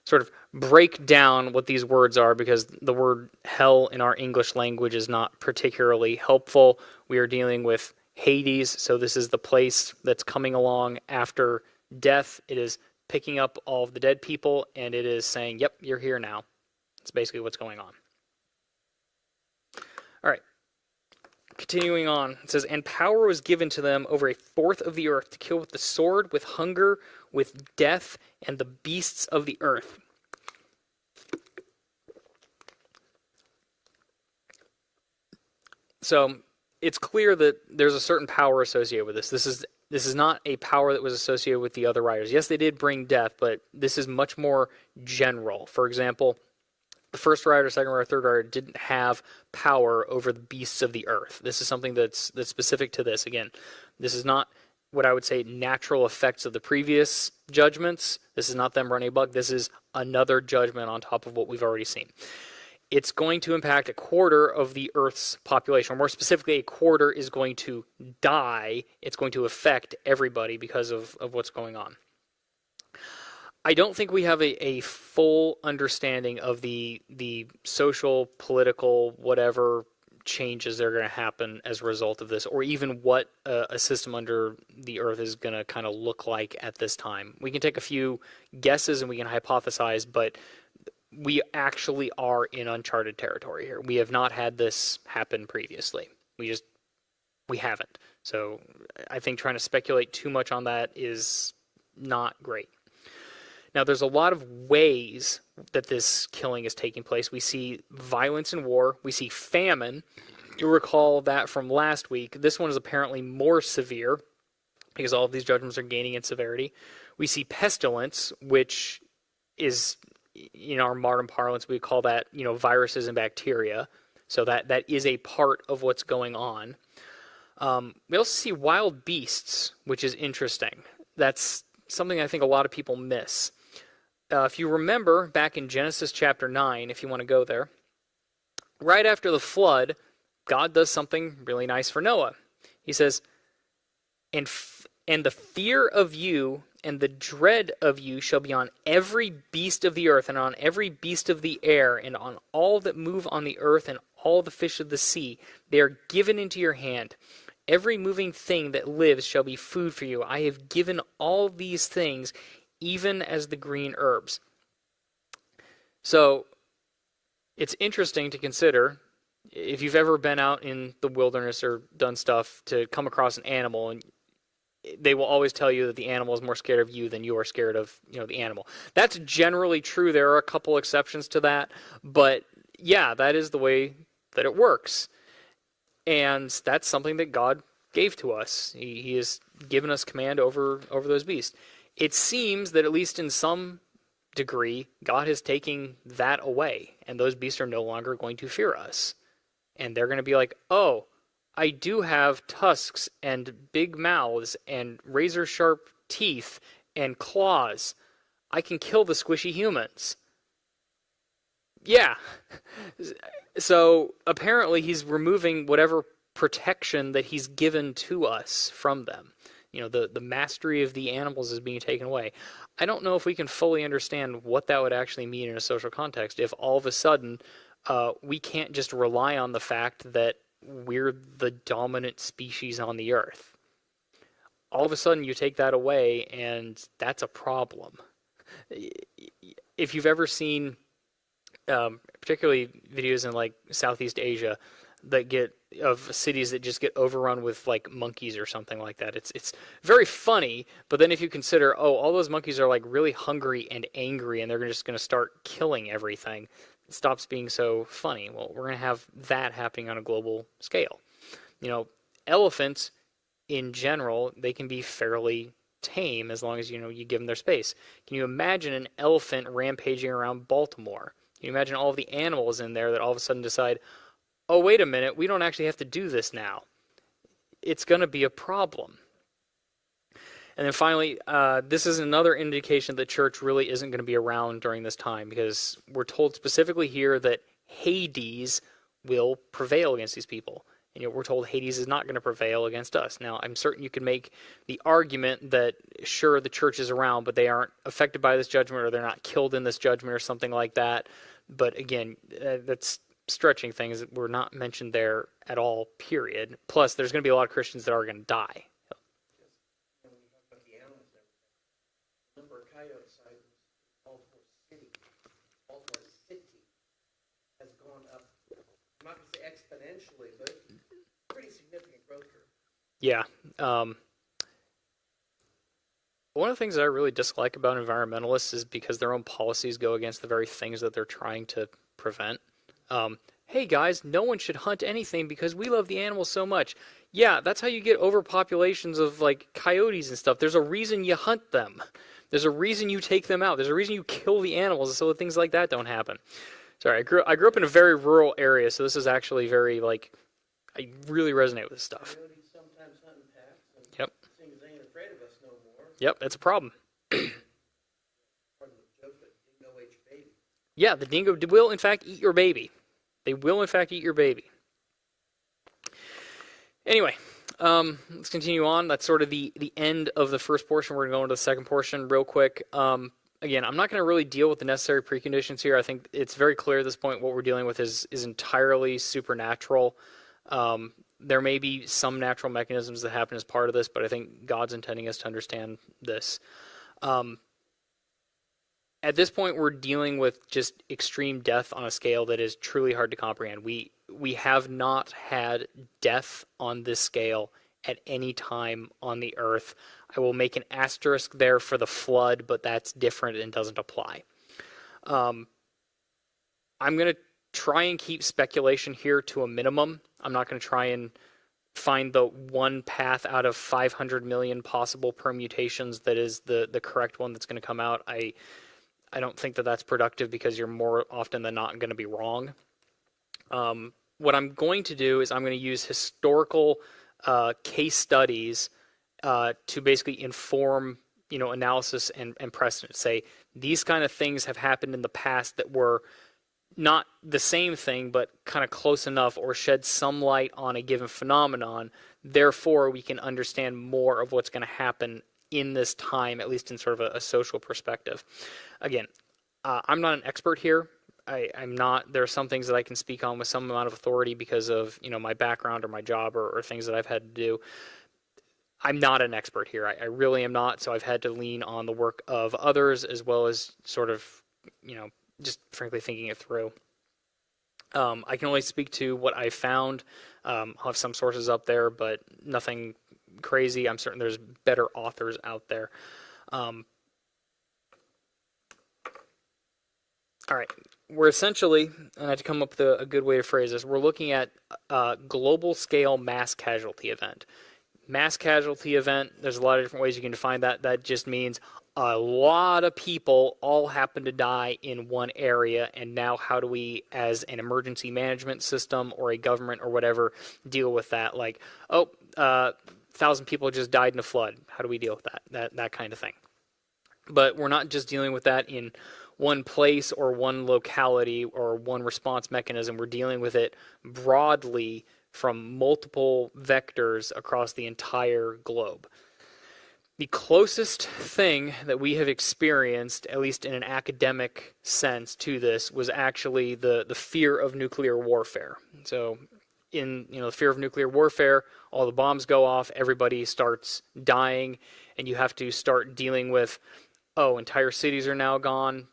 Speaker 1: sort of break down what these words are, because the word hell in our English language is not particularly helpful. We are dealing with Hades, so this is the place that's coming along after death. It is picking up all of the dead people, and it is saying, yep, you're here now. That's basically what's going on. All right. Continuing on, it says, and power was given to them over a fourth of the earth to kill with the sword, with hunger, with death, and the beasts of the earth. So it's clear that there's a certain power associated with this. This is not a power that was associated with the other riders. Yes, they did bring death, but this is much more general. For example, the first rider, second rider, third rider didn't have power over the beasts of the earth. This is something that's specific to this. Again, this is not what I would say natural effects of the previous judgments. This is not them running a bug. This is another judgment on top of what we've already seen. It's going to impact a quarter of the Earth's population, or more specifically, a quarter is going to die. It's going to affect everybody because of what's going on. I don't think we have a full understanding of the social, political, whatever changes that are going to happen as a result of this, or even what a system under the Earth is going to kind of look like at this time. We can take a few guesses and we can hypothesize, but we actually are in uncharted territory here. We have not had this happen previously. We haven't. So I think trying to speculate too much on that is not great. Now, there's a lot of ways that this killing is taking place. We see violence and war. We see famine. You'll recall that from last week. This one is apparently more severe because all of these judgments are gaining in severity. We see pestilence, which is, in our modern parlance, we call that, viruses and bacteria. So that is a part of what's going on. We also see wild beasts, which is interesting. That's something I think a lot of people miss. If you remember back in Genesis chapter 9, if you want to go there, right after the flood, God does something really nice for Noah. He says, and And the fear of you and the dread of you shall be on every beast of the earth, and on every beast of the air, and on all that move on the earth, and all the fish of the sea. They are given into your hand. Every moving thing that lives shall be food for you. I have given all these things, even as the green herbs. So it's interesting to consider, if you've ever been out in the wilderness or done stuff, to come across an animal, and they will always tell you that the animal is more scared of you than you are scared of, the animal. That's generally true. There are a couple exceptions to that, but yeah, that is the way that it works. And that's something that God gave to us. He has given us command over those beasts. It seems that, at least in some degree, God is taking that away, and those beasts are no longer going to fear us. And they're going to be like, oh, I do have tusks and big mouths and razor sharp teeth and claws. I can kill the squishy humans. Yeah. So apparently he's removing whatever protection that he's given to us from them. The mastery of the animals is being taken away. I don't know if we can fully understand what that would actually mean in a social context, if all of a sudden we can't just rely on the fact that we're the dominant species on the earth. All of a sudden you take that away, and that's a problem. If you've ever seen particularly videos in like Southeast Asia of cities that just get overrun with like monkeys or something like that, it's very funny. But then if you consider, all those monkeys are like really hungry and angry, and they're just going to start killing everything, it stops being so funny. Well, we're going to have that happening on a global scale. Elephants in general, they can be fairly tame as long as you give them their space. Can you imagine an elephant rampaging around Baltimore? Can you imagine all of the animals in there that all of a sudden decide, oh, wait a minute, we don't actually have to do this now? It's going to be a problem. And then finally, this is another indication that church really isn't going to be around during this time, because we're told specifically here that Hades will prevail against these people. And we're told Hades is not going to prevail against us. Now, I'm certain you can make the argument that, sure, the church is around, but they aren't affected by this judgment, or they're not killed in this judgment, or something like that. But again, that's stretching things. We're not mentioned there at all, period. Plus, there's going to be a lot of Christians that are going to die.
Speaker 2: When we talk about the animals and everything, the number of coyotes I was in Baltimore City has gone up. I'm not going to say exponentially, but pretty significant growth curve.
Speaker 1: Yeah. One of the things that I really dislike about environmentalists is because their own policies go against the very things that they're trying to prevent. Hey guys, no one should hunt anything because we love the animals so much. Yeah, that's how you get overpopulations of like coyotes and stuff. There's a reason you hunt them. There's a reason you take them out. There's a reason you kill the animals so that things like that don't happen. Sorry, I grew up in a very rural area, so this is actually very I really resonate with this stuff.
Speaker 2: Coyotes sometimes hunt in packs, and
Speaker 1: Yep.
Speaker 2: things ain't afraid of us no more.
Speaker 1: Yep, that's a problem.
Speaker 2: Part of the joke, but dingo ate your baby.
Speaker 1: Yeah, the dingo will in fact eat your baby. They will in fact eat your baby. Anyway, let's continue on. That's sort of the end of the first portion. We're going to go into the second portion real quick. Again, I'm not going to really deal with the necessary preconditions here. I think it's very clear at this point what we're dealing with is entirely supernatural. There may be some natural mechanisms that happen as part of this, but I think God's intending us to understand this. At this point, we're dealing with just extreme death on a scale that is truly hard to comprehend. We have not had death on this scale at any time on the earth. I will make an asterisk there for the flood, but that's different and doesn't apply. I'm going to try and keep speculation here to a minimum. I'm not going to try and find the one path out of 500 million possible permutations that is the correct one that's going to come out. I don't think that that's productive, because you're more often than not going to be wrong. What I'm going to do is I'm going to use historical case studies to basically inform analysis and precedent. Say these kind of things have happened in the past that were not the same thing, but kind of close enough, or shed some light on a given phenomenon Therefore, we can understand more of what's going to happen in this time, at least in sort of a social perspective. Again, I'm not an expert here. I'm not. There are some things that I can speak on with some amount of authority because of my background or my job or things that I've had to do. I'm not an expert here. I really am not. So I've had to lean on the work of others as well as sort of just frankly thinking it through. I can only speak to what I found. I'll have some sources up there, but nothing crazy. I'm certain there's better authors out there. All right. We're essentially, and I have to come up with a good way to phrase this, we're looking at a global scale mass casualty event. Mass casualty event, there's a lot of different ways you can define that. That just means a lot of people all happen to die in one area, and now how do we, as an emergency management system or a government or whatever, deal with that? Like, 1,000 people just died in a flood. How do we deal with that? That kind of thing. But we're not just dealing with that in one place or one locality or one response mechanism. We're dealing with it broadly from multiple vectors across the entire globe. The closest thing that we have experienced, at least in an academic sense, to this was actually the fear of nuclear warfare. So in the fear of nuclear warfare, all the bombs go off, everybody starts dying, and you have to start dealing with, entire cities are now gone.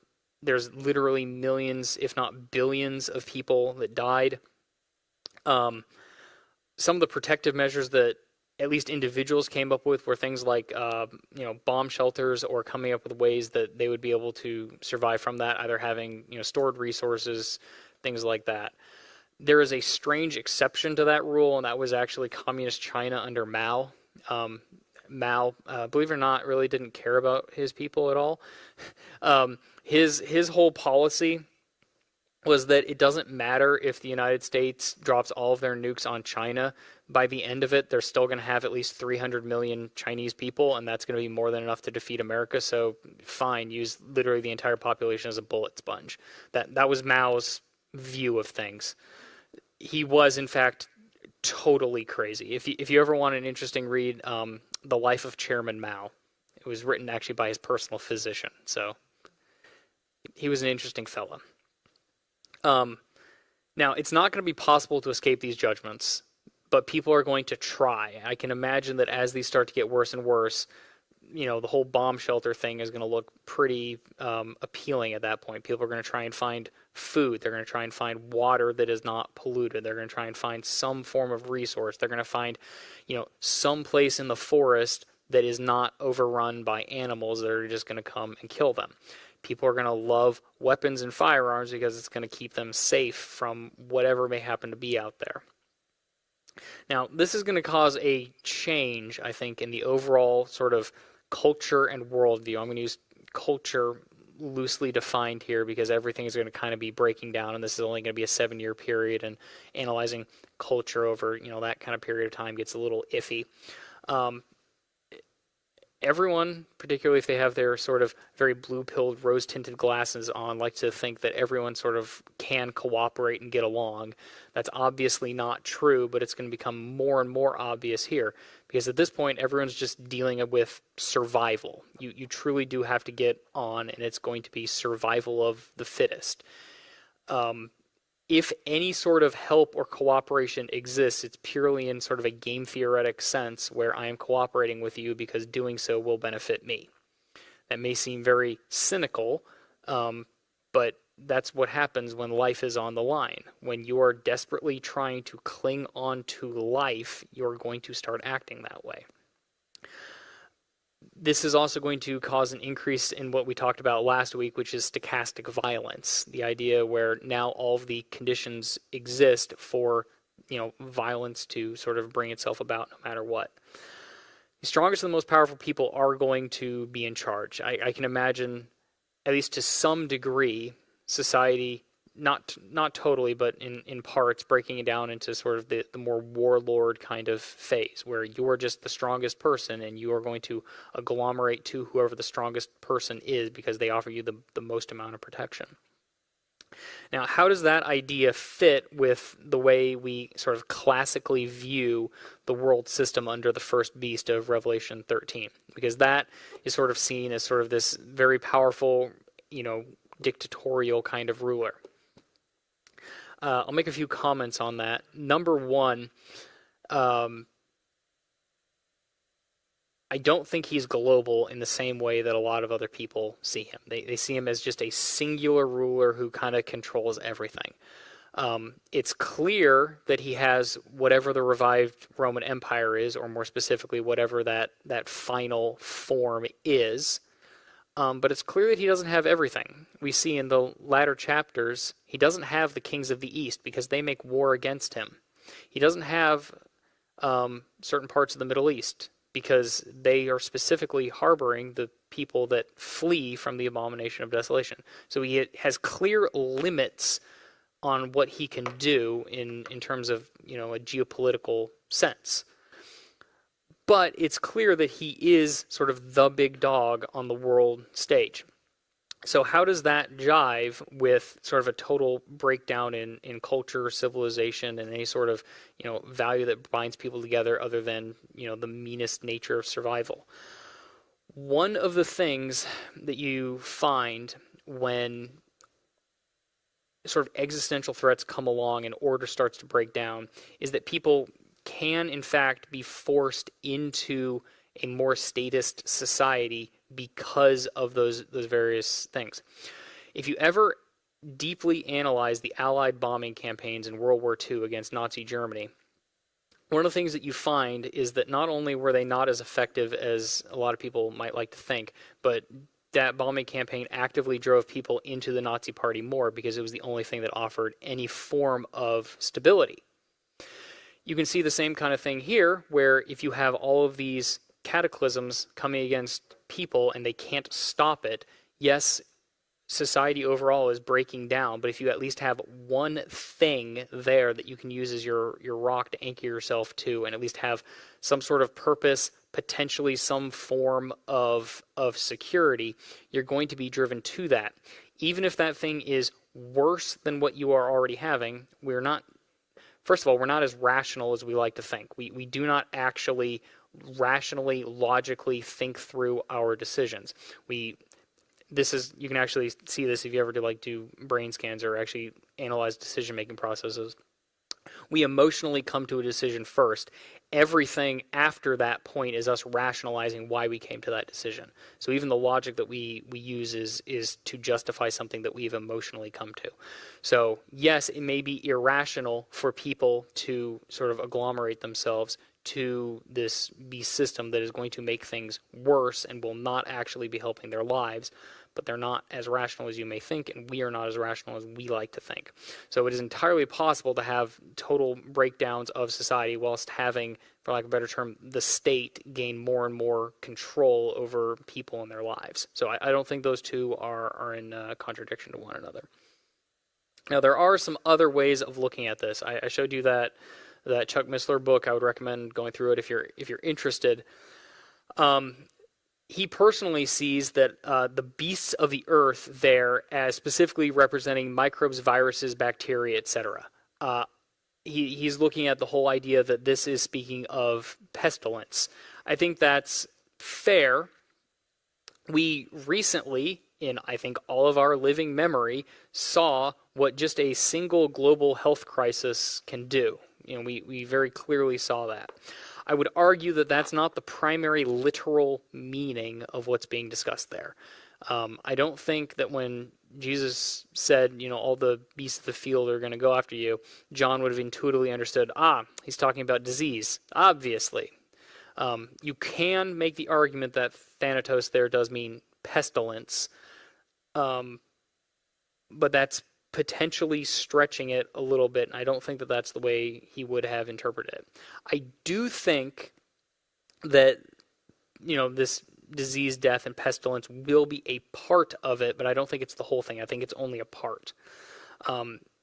Speaker 1: There's literally millions, if not billions, of people that died. Some of the protective measures that at least individuals came up with were things like bomb shelters, or coming up with ways that they would be able to survive from that, either having stored resources, things like that. There is a strange exception to that rule, and that was actually communist China under Mao. Mao, believe it or not, really didn't care about his people at all. His whole policy was that it doesn't matter if the United States drops all of their nukes on China. By the end of it, they're still going to have at least 300 million Chinese people, and that's going to be more than enough to defeat America. So fine, use literally the entire population as a bullet sponge. That was Mao's view of things. He was, in fact, totally crazy. If you ever want an interesting read, The Life of Chairman Mao. It was written actually by his personal physician. So he was an interesting fellow. Now, it's not going to be possible to escape these judgments, but people are going to try. I can imagine that as these start to get worse and worse, the whole bomb shelter thing is going to look pretty appealing at that point. People are going to try and find food. They're going to try and find water that is not polluted. They're going to try and find some form of resource. They're going to find, some place in the forest that is not overrun by animals that are just going to come and kill them. People are going to love weapons and firearms because it's going to keep them safe from whatever may happen to be out there. Now, this is going to cause a change, I think, in the overall sort of culture and worldview. I'm going to use culture loosely defined here because everything is going to kind of be breaking down, and this is only going to be a 7-year period, and analyzing culture over that kind of period of time gets a little iffy. Everyone, particularly if they have their sort of very blue-pilled, rose-tinted glasses on, like to think that everyone sort of can cooperate and get along. That's obviously not true, but it's going to become more and more obvious here, because at this point, everyone's just dealing with survival. You truly do have to get on, and it's going to be survival of the fittest. If any sort of help or cooperation exists, it's purely in sort of a game theoretic sense where I am cooperating with you because doing so will benefit me. That may seem very cynical, but that's what happens when life is on the line. When you are desperately trying to cling on to life, you're going to start acting that way. This is also going to cause an increase in what we talked about last week, which is stochastic violence. The idea where now all of the conditions exist for, violence to sort of bring itself about no matter what. The strongest and the most powerful people are going to be in charge. I can imagine, at least to some degree, society, not totally, but in parts, breaking it down into sort of the more warlord kind of phase, where you're just the strongest person and you are going to agglomerate to whoever the strongest person is because they offer you the most amount of protection. Now, how does that idea fit with the way we sort of classically view the world system under the first beast of Revelation 13? Because that is sort of seen as sort of this very powerful, dictatorial kind of ruler. I'll make a few comments on that. Number one, I don't think he's global in the same way that a lot of other people see him. They see him as just a singular ruler who kind of controls everything. It's clear that he has whatever the revived Roman Empire is, or more specifically, whatever that final form is. But it's clear that he doesn't have everything. We see in the latter chapters, he doesn't have the kings of the East because they make war against him. He doesn't have certain parts of the Middle East because they are specifically harboring the people that flee from the abomination of desolation. So he has clear limits on what he can do in terms of a geopolitical sense. But it's clear that he is sort of the big dog on the world stage. So how does that jive with sort of a total breakdown in culture, civilization, and any sort of value that binds people together other than the meanest nature of survival? One of the things that you find when sort of existential threats come along and order starts to break down is that people can in fact be forced into a more statist society because of those various things. If you ever deeply analyze the Allied bombing campaigns in World War II against Nazi Germany, one of the things that you find is that not only were they not as effective as a lot of people might like to think, but that bombing campaign actively drove people into the Nazi Party more because it was the only thing that offered any form of stability. You can see the same kind of thing here, where if you have all of these cataclysms coming against people and they can't stop it, yes, society overall is breaking down, but if you at least have one thing there that you can use as your rock to anchor yourself to and at least have some sort of purpose, potentially some form of security, you're going to be driven to that. Even if that thing is worse than what you are already having, first of all, we're not as rational as we like to think. We do not actually rationally, logically think through our decisions. You can actually see this if you ever do brain scans or actually analyze decision-making processes. We emotionally come to a decision first. Everything after that point is us rationalizing why we came to that decision. So even the logic that we use is to justify something that we've emotionally come to. So yes, it may be irrational for people to sort of agglomerate themselves to this beast system that is going to make things worse and will not actually be helping their lives, but they're not as rational as you may think, and we are not as rational as we like to think. So it is entirely possible to have total breakdowns of society whilst having, for lack of a better term, the state gain more and more control over people and their lives. So I don't think those two are in contradiction to one another. Now, there are some other ways of looking at this. I showed you that Chuck Missler book. I would recommend going through it if you're interested. He personally sees that the beasts of the earth there as specifically representing microbes, viruses, bacteria, etc. He's looking at the whole idea that this is speaking of pestilence. I think that's fair. We recently, in I think all of our living memory, saw what just a single global health crisis can do. We very clearly saw that. I would argue that that's not the primary literal meaning of what's being discussed there. I don't think that when Jesus said, all the beasts of the field are going to go after you, John would have intuitively understood, he's talking about disease, obviously. You can make the argument that Thanatos there does mean pestilence, but that's potentially stretching it a little bit, and I don't think that that's the way he would have interpreted it. I do think that, this disease, death, and pestilence will be a part of it, but I don't think it's the whole thing. I think it's only a part.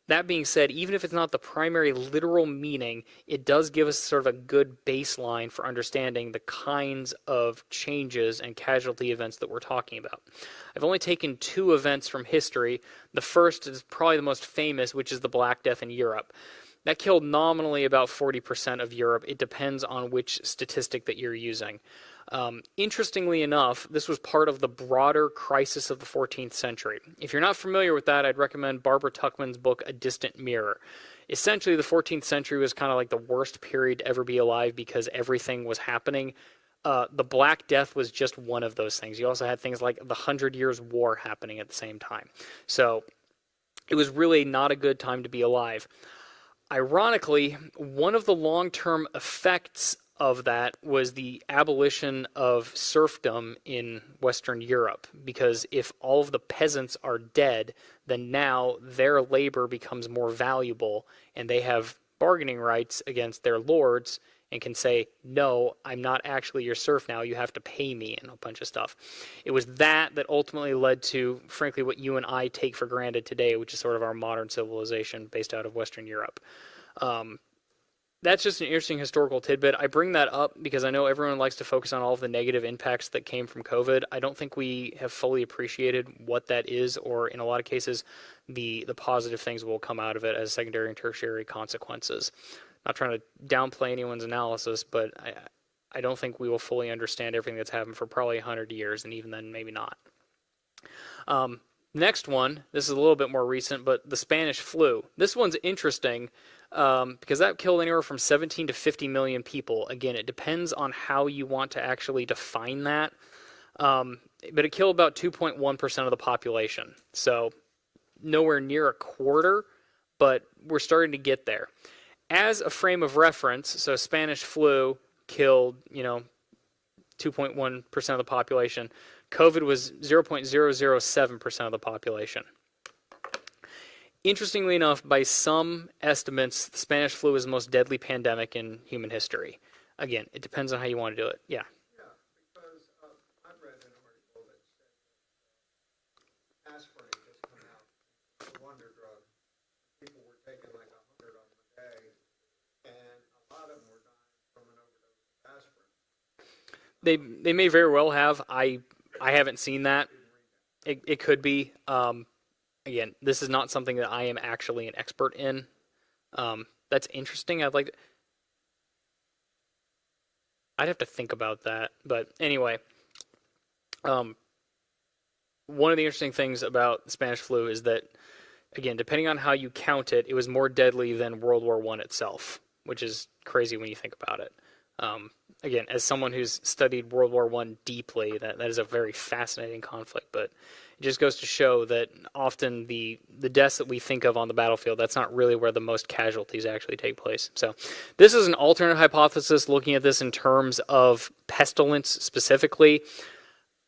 Speaker 1: That being said, even if it's not the primary literal meaning, it does give us sort of a good baseline for understanding the kinds of changes and casualty events that we're talking about. I've only taken 2 events from history. The first is probably the most famous, which is the Black Death in Europe. That killed nominally about 40% of Europe. It depends on which statistic that you're using. Interestingly enough, this was part of the broader crisis of the 14th century. If you're not familiar with that, I'd recommend Barbara Tuchman's book, A Distant Mirror. Essentially, the 14th century was kind of like the worst period to ever be alive because everything was happening. The Black Death was just one of those things. You also had things like the 100 Years' War happening at the same time. So it was really not a good time to be alive. Ironically, one of the long-term effects of that was the abolition of serfdom in Western Europe, because if all of the peasants are dead, then now their labor becomes more valuable and they have bargaining rights against their lords and can say, no, I'm not actually your serf now, you have to pay me, and a bunch of stuff. It was that ultimately led to, frankly, what you and I take for granted today, which is sort of our modern civilization based out of Western Europe. That's just an interesting historical tidbit. I bring that up because I know everyone likes to focus on all of the negative impacts that came from COVID. I don't think we have fully appreciated what that is, or in a lot of cases, the positive things will come out of it as secondary and tertiary consequences. Not trying to downplay anyone's analysis, but I don't think we will fully understand everything that's happened for probably 100 years, and even then, maybe not. Next one, this is a little bit more recent, but the Spanish flu. This one's interesting because that killed anywhere from 17 to 50 million people. Again, it depends on how you want to actually define that. But it killed about 2.1% of the population. So nowhere near a quarter, but we're starting to get there. As a frame of reference, so Spanish flu killed, 2.1% of the population. COVID was 0.007% of the population. Interestingly enough, by some estimates, the Spanish flu is the most deadly pandemic in human history. Again, it depends on how you want to do it. Yeah.
Speaker 3: Yeah, because I've read an article that said aspirin had just come out, the wonder drug. People were taking like 100 of them a day, and a lot of them were dying from an overdose of aspirin.
Speaker 1: They may very well have. I haven't seen that. It could be. Again, this is not something that I am actually an expert in. That's interesting. I'd have to think about that. But anyway, one of the interesting things about the Spanish flu is that, again, depending on how you count it, it was more deadly than World War I itself, which is crazy when you think about it. Again, as someone who's studied World War I deeply, that is a very fascinating conflict, but it just goes to show that often the deaths that we think of on the battlefield, that's not really where the most casualties actually take place. So this is an alternate hypothesis looking at this in terms of pestilence specifically.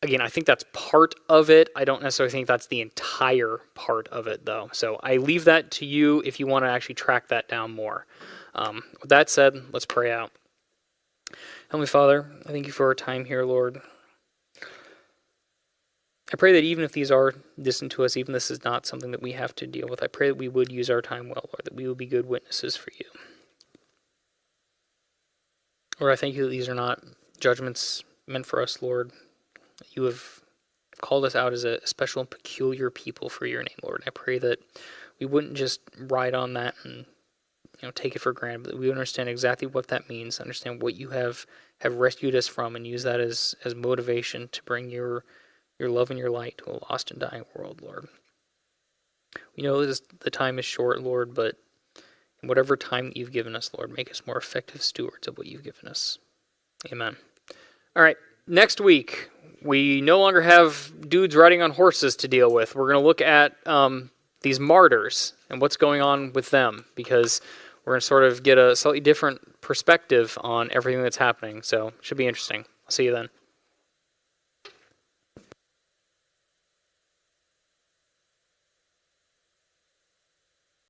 Speaker 1: Again, I think that's part of it. I don't necessarily think that's the entire part of it, though. So I leave that to you if you want to actually track that down more. With that said, let's pray out. Heavenly Father, I thank you for our time here, Lord. I pray that even if these are distant to us, even this is not something that we have to deal with, I pray that we would use our time well, Lord, that we will be good witnesses for you. Lord, I thank you that these are not judgments meant for us, Lord. You have called us out as a special and peculiar people for your name, Lord. I pray that we wouldn't just ride on that and take it for granted, but we understand exactly what that means, understand what you have rescued us from, and use that as motivation to bring your love and your light to a lost and dying world, Lord. We know that the time is short, Lord, but in whatever time that you've given us, Lord, make us more effective stewards of what you've given us. Amen. All right, next week, we no longer have dudes riding on horses to deal with. We're going to look at these martyrs and what's going on with them, because we're going to sort of get a slightly different perspective on everything that's happening. So it should be interesting. I'll see you then.